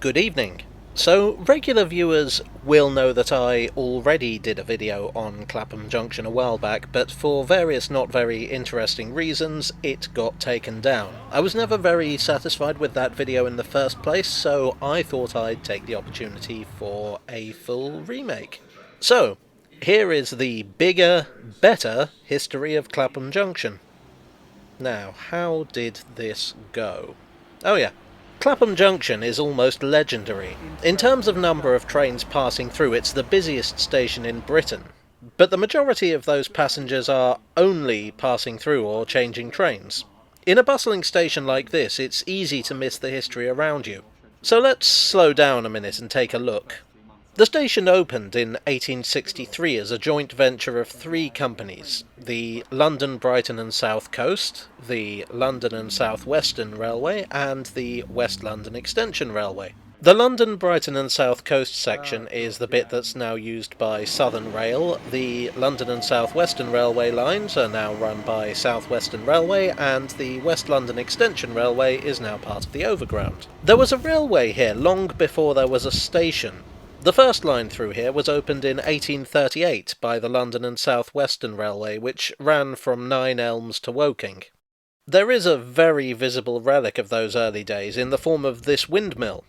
Good evening. So, regular viewers will know that I already did a video on Clapham Junction a while back, but for various not very interesting reasons, it got taken down. I was never very satisfied with that video in the first place, so I thought I'd take the opportunity for a full remake. So, here is the bigger, better history of Clapham Junction. Now, how did this go? Oh yeah. Clapham Junction is almost legendary. In terms of number of trains passing through, it's the busiest station in Britain. But the majority of those passengers are only passing through or changing trains. In a bustling station like this, it's easy to miss the history around you. So let's slow down a minute and take a look. The station opened in 1863 as a joint venture of three companies: the London, Brighton and South Coast, the London and South Western Railway, and the West London Extension Railway. The London, Brighton and South Coast section is the bit that's now used by Southern Rail. The London and South Western Railway lines are now run by South Western Railway, and the West London Extension Railway is now part of the Overground. There was a railway here long before there was a station. The first line through here was opened in 1838 by the London and South Western Railway, which ran from Nine Elms to Woking. There is a very visible relic of those early days in the form of this windmill,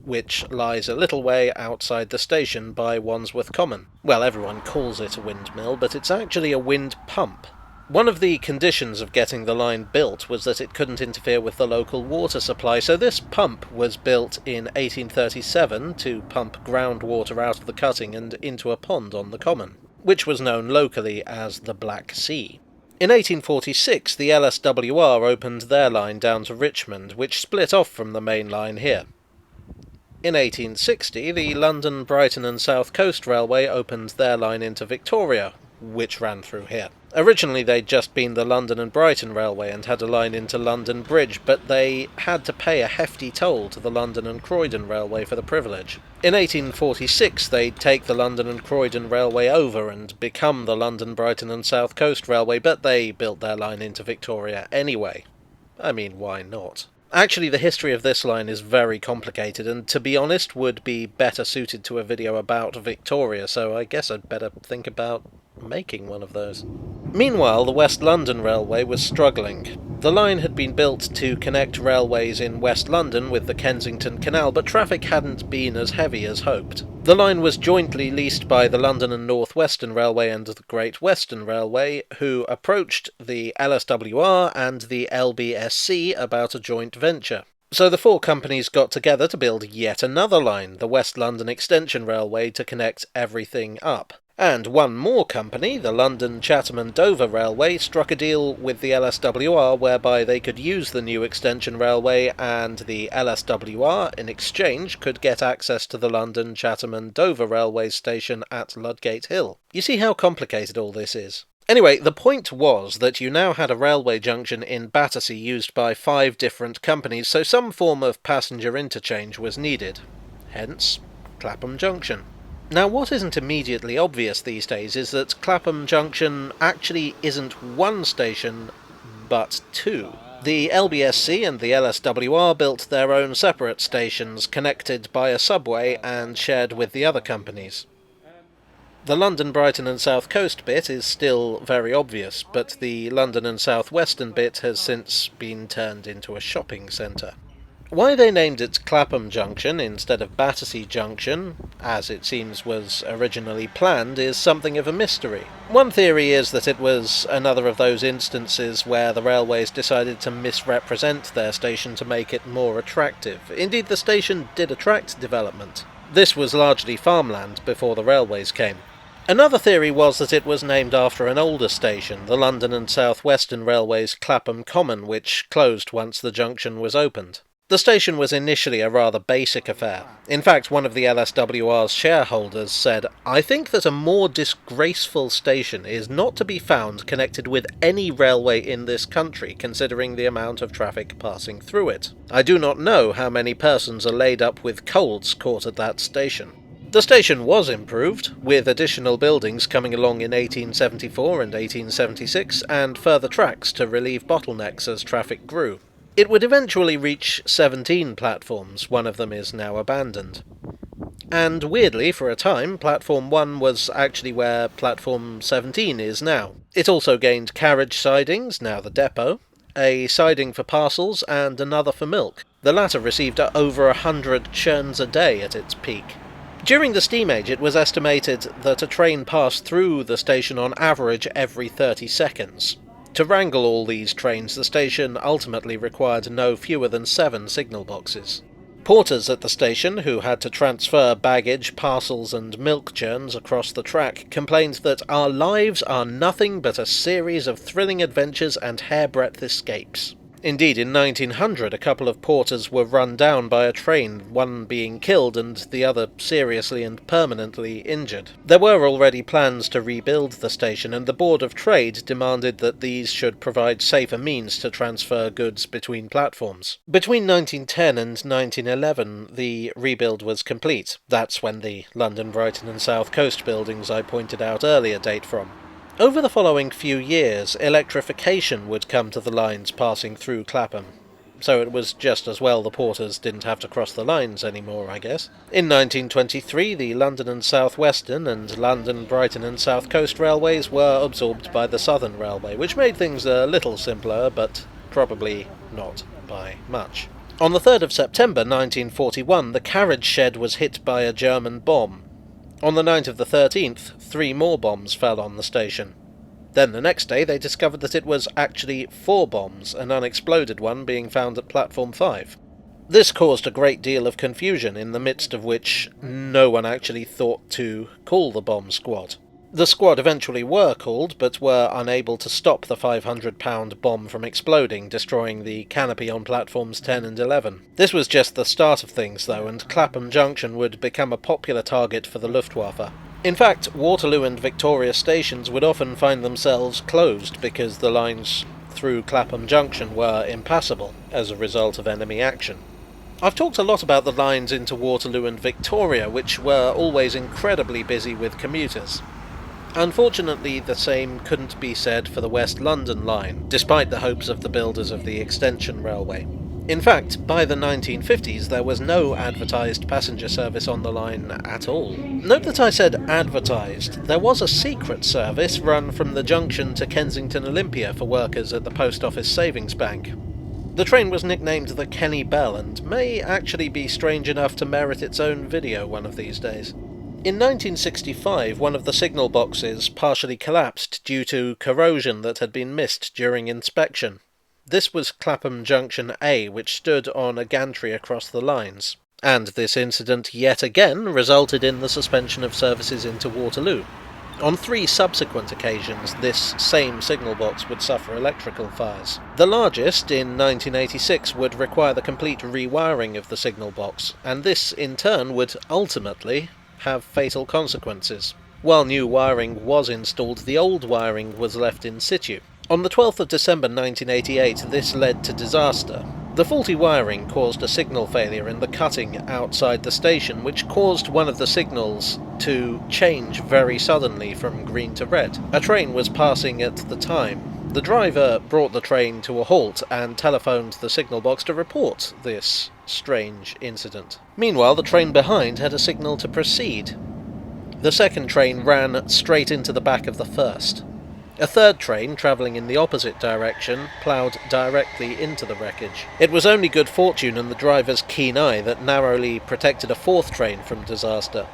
which lies a little way outside the station by Wandsworth Common. Well, everyone calls it a windmill, but it's actually a wind pump. One of the conditions of getting the line built was that it couldn't interfere with the local water supply, so this pump was built in 1837 to pump groundwater out of the cutting and into a pond on the common, which was known locally as the Black Sea. In 1846, the LSWR opened their line down to Richmond, which split off from the main line here. In 1860, the London, Brighton and South Coast Railway opened their line into Victoria, which ran through here. Originally they'd just been the London and Brighton Railway and had a line into London Bridge, but they had to pay a hefty toll to the London and Croydon Railway for the privilege. In 1846 they'd take the London and Croydon Railway over and become the London, Brighton and South Coast Railway, but they built their line into Victoria anyway. I mean, why not? Actually, the history of this line is very complicated, and to be honest, would be better suited to a video about Victoria, so I guess I'd better think about making one of those. Meanwhile, the West London Railway was struggling. The line had been built to connect railways in West London with the Kensington Canal, but traffic hadn't been as heavy as hoped. The line was jointly leased by the London and North Western Railway and the Great Western Railway, who approached the LSWR and the LBSC about a joint venture. So the four companies got together to build yet another line, the West London Extension Railway, to connect everything up. And one more company, the London, Chatham and Dover Railway, struck a deal with the LSWR whereby they could use the new extension railway, and the LSWR, in exchange, could get access to the London, Chatham and Dover Railway station at Ludgate Hill. You see how complicated all this is? Anyway, the point was that you now had a railway junction in Battersea used by 5 different companies, so some form of passenger interchange was needed. Hence, Clapham Junction. Now, what isn't immediately obvious these days is that Clapham Junction actually isn't one station, but 2. The LBSC and the LSWR built their own separate stations, connected by a subway and shared with the other companies. The London, Brighton and South Coast bit is still very obvious, but the London and South Western bit has since been turned into a shopping centre. Why they named it Clapham Junction instead of Battersea Junction, as it seems was originally planned, is something of a mystery. One theory is that it was another of those instances where the railways decided to misrepresent their station to make it more attractive. Indeed, the station did attract development. This was largely farmland before the railways came. Another theory was that it was named after an older station, the London and South Western Railway's Clapham Common, which closed once the junction was opened. The station was initially a rather basic affair. In fact, one of the LSWR's shareholders said, "I think that a more disgraceful station is not to be found connected with any railway in this country, considering the amount of traffic passing through it. I do not know how many persons are laid up with colds caught at that station." The station was improved, with additional buildings coming along in 1874 and 1876, and further tracks to relieve bottlenecks as traffic grew. It would eventually reach 17 platforms, one of them is now abandoned. And weirdly, for a time, Platform 1 was actually where Platform 17 is now. It also gained carriage sidings, now the depot, a siding for parcels and another for milk. The latter received over 100 churns a day at its peak. During the steam age, it was estimated that a train passed through the station on average every 30 seconds. To wrangle all these trains, the station ultimately required no fewer than 7 signal boxes. Porters at the station, who had to transfer baggage, parcels and milk churns across the track, complained that our lives are nothing but a series of thrilling adventures and hairbreadth escapes. Indeed, in 1900 a couple of porters were run down by a train, one being killed and the other seriously and permanently injured. There were already plans to rebuild the station, and the Board of Trade demanded that these should provide safer means to transfer goods between platforms. Between 1910 and 1911 the rebuild was complete. That's when the London, Brighton and South Coast buildings I pointed out earlier date from. Over the following few years, electrification would come to the lines passing through Clapham, so it was just as well the porters didn't have to cross the lines anymore, I guess. In 1923, the London and South Western and London, Brighton and South Coast railways were absorbed by the Southern Railway, which made things a little simpler, but probably not by much. On the 3rd of September 1941, the carriage shed was hit by a German bomb. On the night of the 13th, 3 more bombs fell on the station. Then the next day they discovered that it was actually 4 bombs, an unexploded one being found at Platform 5. This caused a great deal of confusion, in the midst of which no one actually thought to call the bomb squad. The squad eventually were called, but were unable to stop the 500-pound bomb from exploding, destroying the canopy on platforms 10 and 11. This was just the start of things, though, and Clapham Junction would become a popular target for the Luftwaffe. In fact, Waterloo and Victoria stations would often find themselves closed because the lines through Clapham Junction were impassable as a result of enemy action. I've talked a lot about the lines into Waterloo and Victoria, which were always incredibly busy with commuters. Unfortunately, the same couldn't be said for the West London line, despite the hopes of the builders of the extension railway. In fact, by the 1950s there was no advertised passenger service on the line at all. Note that I said advertised. There was a secret service run from the junction to Kensington Olympia for workers at the Post Office Savings Bank. The train was nicknamed the Kenny Bell and may actually be strange enough to merit its own video one of these days. In 1965, one of the signal boxes partially collapsed due to corrosion that had been missed during inspection. This was Clapham Junction A, which stood on a gantry across the lines. And this incident yet again resulted in the suspension of services into Waterloo. On 3 subsequent occasions, this same signal box would suffer electrical fires. The largest, in 1986, would require the complete rewiring of the signal box, and this in turn would ultimately have fatal consequences. While new wiring was installed, the old wiring was left in situ. On the 12th of December 1988, this led to disaster. The faulty wiring caused a signal failure in the cutting outside the station, which caused one of the signals to change very suddenly from green to red. A train was passing at the time. The driver brought the train to a halt and telephoned the signal box to report this strange incident. Meanwhile, the train behind had a signal to proceed. The second train ran straight into the back of the first. A third train, travelling in the opposite direction, ploughed directly into the wreckage. It was only good fortune and the driver's keen eye that narrowly protected a fourth train from disaster.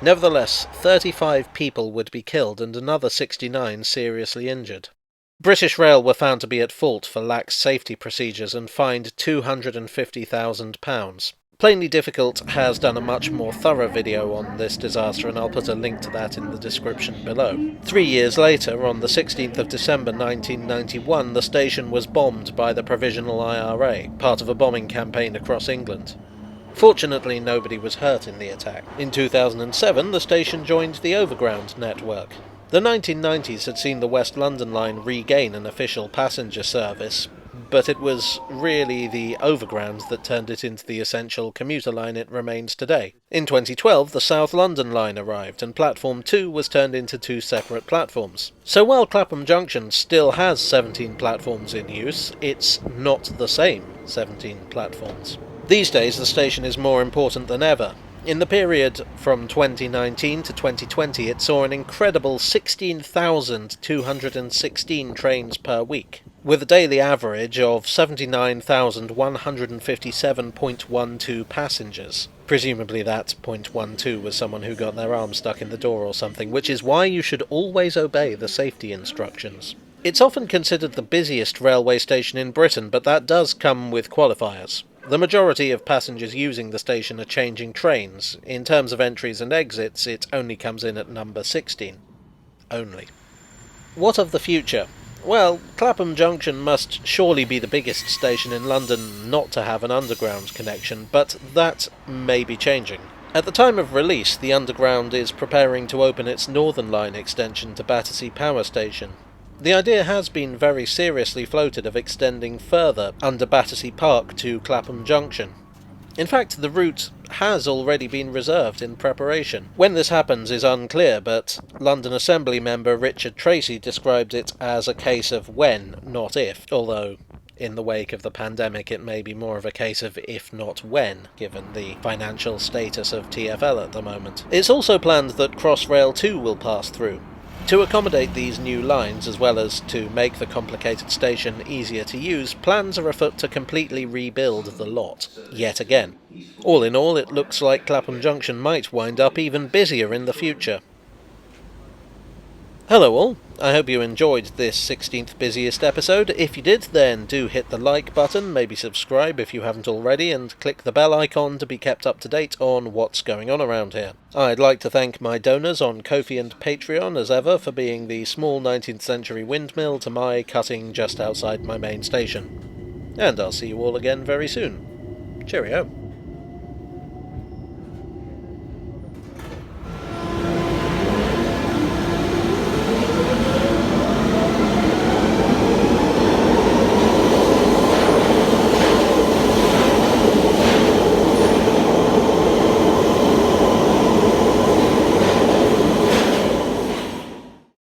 Nevertheless, 35 people would be killed and another 69 seriously injured. British Rail were found to be at fault for lax safety procedures and fined £250,000. Plainly Difficult has done a much more thorough video on this disaster, and I'll put a link to that in the description below. 3 years later, on the 16th of December 1991, the station was bombed by the Provisional IRA, part of a bombing campaign across England. Fortunately, nobody was hurt in the attack. In 2007, the station joined the Overground network. The 1990s had seen the West London line regain an official passenger service, but it was really the overground that turned it into the essential commuter line it remains today. In 2012, the South London line arrived, and Platform 2 was turned into 2 separate platforms. So while Clapham Junction still has 17 platforms in use, it's not the same 17 platforms. These days, the station is more important than ever. In the period from 2019 to 2020, it saw an incredible 16,216 trains per week, with a daily average of 79,157.12 passengers. Presumably that .12 was someone who got their arm stuck in the door or something, which is why you should always obey the safety instructions. It's often considered the busiest railway station in Britain, but that does come with qualifiers. The majority of passengers using the station are changing trains. In terms of entries and exits, it only comes in at number 16. Only. What of the future? Well, Clapham Junction must surely be the biggest station in London not to have an underground connection, but that may be changing. At the time of release, the Underground is preparing to open its Northern Line extension to Battersea Power Station. The idea has been very seriously floated of extending further under Battersea Park to Clapham Junction. In fact, the route has already been reserved in preparation. When this happens is unclear, but London Assembly member Richard Tracy described it as a case of when, not if, although in the wake of the pandemic it may be more of a case of if not when, given the financial status of TfL at the moment. It's also planned that Crossrail 2 will pass through. To accommodate these new lines, as well as to make the complicated station easier to use, plans are afoot to completely rebuild the lot, yet again. All in all, it looks like Clapham Junction might wind up even busier in the future. Hello all, I hope you enjoyed this 16th busiest episode. If you did, then do hit the like button, maybe subscribe if you haven't already, and click the bell icon to be kept up to date on what's going on around here. I'd like to thank my donors on Ko-fi and Patreon as ever for being the small 19th century windmill to my cutting just outside my main station. And I'll see you all again very soon. Cheerio.